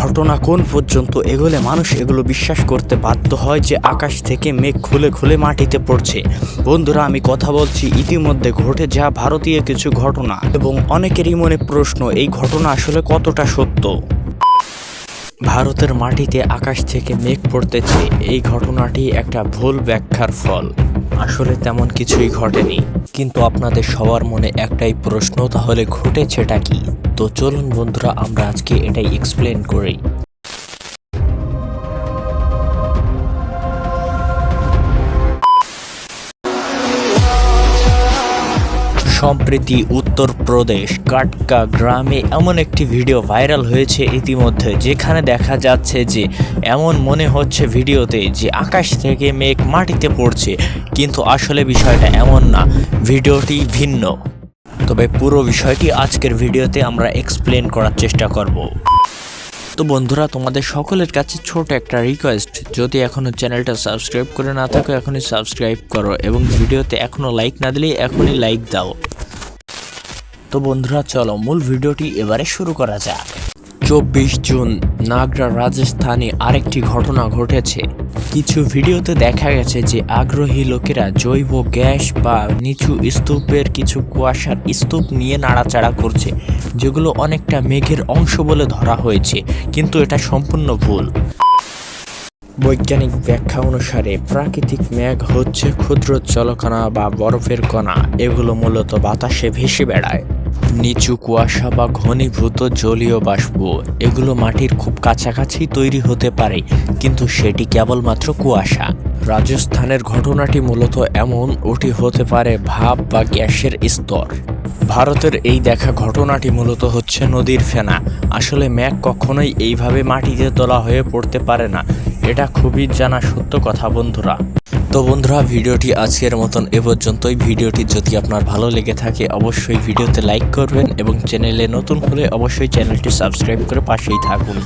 ঘটনা কোন পর্যন্ত এগোলে মানুষ এগুলো বিশ্বাস করতে বাধ্য হয় যে আকাশ থেকে মেঘ খুলে খুলে মাটিতে পড়ছে। বন্ধুরা, আমি কথা বলছি ইতিমধ্যে ঘটে যাওয়া ভারতীয় কিছু ঘটনা, এবং অনেকেরই মনে প্রশ্ন, এই ঘটনা আসলে কতটা সত্য। ভারতের মাটিতে আকাশ থেকে মেঘ পড়তেছে, এই ঘটনাটি একটা ভুল ব্যাখ্যার ফল। আসলে তেমন কিছুই ঘটেনি, কিন্তু আপনাদের সবার মনে একটাই প্রশ্ন, তাহলে ঘটেছেটা কি? তো চলুন বন্ধুরা, আমরা আজকে এটাই এক্সপ্লেন করি। সম্প্রতি উত্তরপ্রদেশ কাটকা গ্রামে এমন একটি ভিডিও ভাইরাল হয়েছে ইতিমধ্যে, যেখানে দেখা যাচ্ছে যে এমন মনে হচ্ছে ভিডিওতে যে আকাশ থেকে মেঘ মাটিতে পড়ছে, কিন্তু আসলে বিষয়টা এমন না, ভিডিওটি ভিন্ন। তবে পুরো বিষয়টি আজকের ভিডিওতে আমরা এক্সপ্লেন করার চেষ্টা করব। তো বন্ধুরা, তোমাদের সকলের কাছে ছোট একটা রিকোয়েস্ট, যদি এখনো চ্যানেলটা সাবস্ক্রাইব করে না থাকো এখনই সাবস্ক্রাইব করো, এবং ভিডিওতে এখনো লাইক না দিলে এখনই লাইক দাও। তো বন্ধুরা, চলো মূল ভিডিওটি এবারে শুরু করা যাক। 24 জুন নাগরা রাজস্থানে আরেকটি ঘটনা ঘটেছে। কিছু ভিডিওতে দেখা গেছে যে আগ্রহী লোকেরা জৈব গ্যাস বা নিচু স্তূপের কিছু কুয়াশার স্তূপ নিয়ে নাড়াচাড়া করছে, যেগুলো অনেকটা মেঘের অংশ বলে ধরা হয়েছে, কিন্তু এটা সম্পূর্ণ ভুল। বৈজ্ঞানিক ব্যাখ্যা অনুসারে প্রাকৃতিক মেঘ হচ্ছে ক্ষুদ্র জলকণা বা বরফের কণা, এগুলো মূলত বাতাসে ভেসে বেড়ায়। নিচু কুয়াশা বা ঘনীভূত জলীয় বাষ্প, এগুলো মাটির খুব কাছাকাছি তৈরি হতে পারে, কিন্তু সেটি কেবলমাত্র কুয়াশা। রাজস্থানের ঘটনাটি মূলত এমন, ওটি হতে পারে ভাপ বা গ্যাসের স্তর। ভারতের এই দেখা ঘটনাটি মূলত হচ্ছে নদীর ফেনা। আসলে মেঘ কখনোই এইভাবে মাটিতে তোলা হয়ে পড়তে পারে না, এটা খুবই জানা সত্য কথা বন্ধুরা। তো বন্ধুরা, ভিডিওটি আজকের মতন এ পর্যন্তই। ভিডিওটি যদি আপনার ভালো লেগে থাকে অবশ্যই ভিডিওতে লাইক করবেন, এবং চ্যানেলে নতুন হলে অবশ্যই চ্যানেলটি সাবস্ক্রাইব করে পাশেই থাকুন।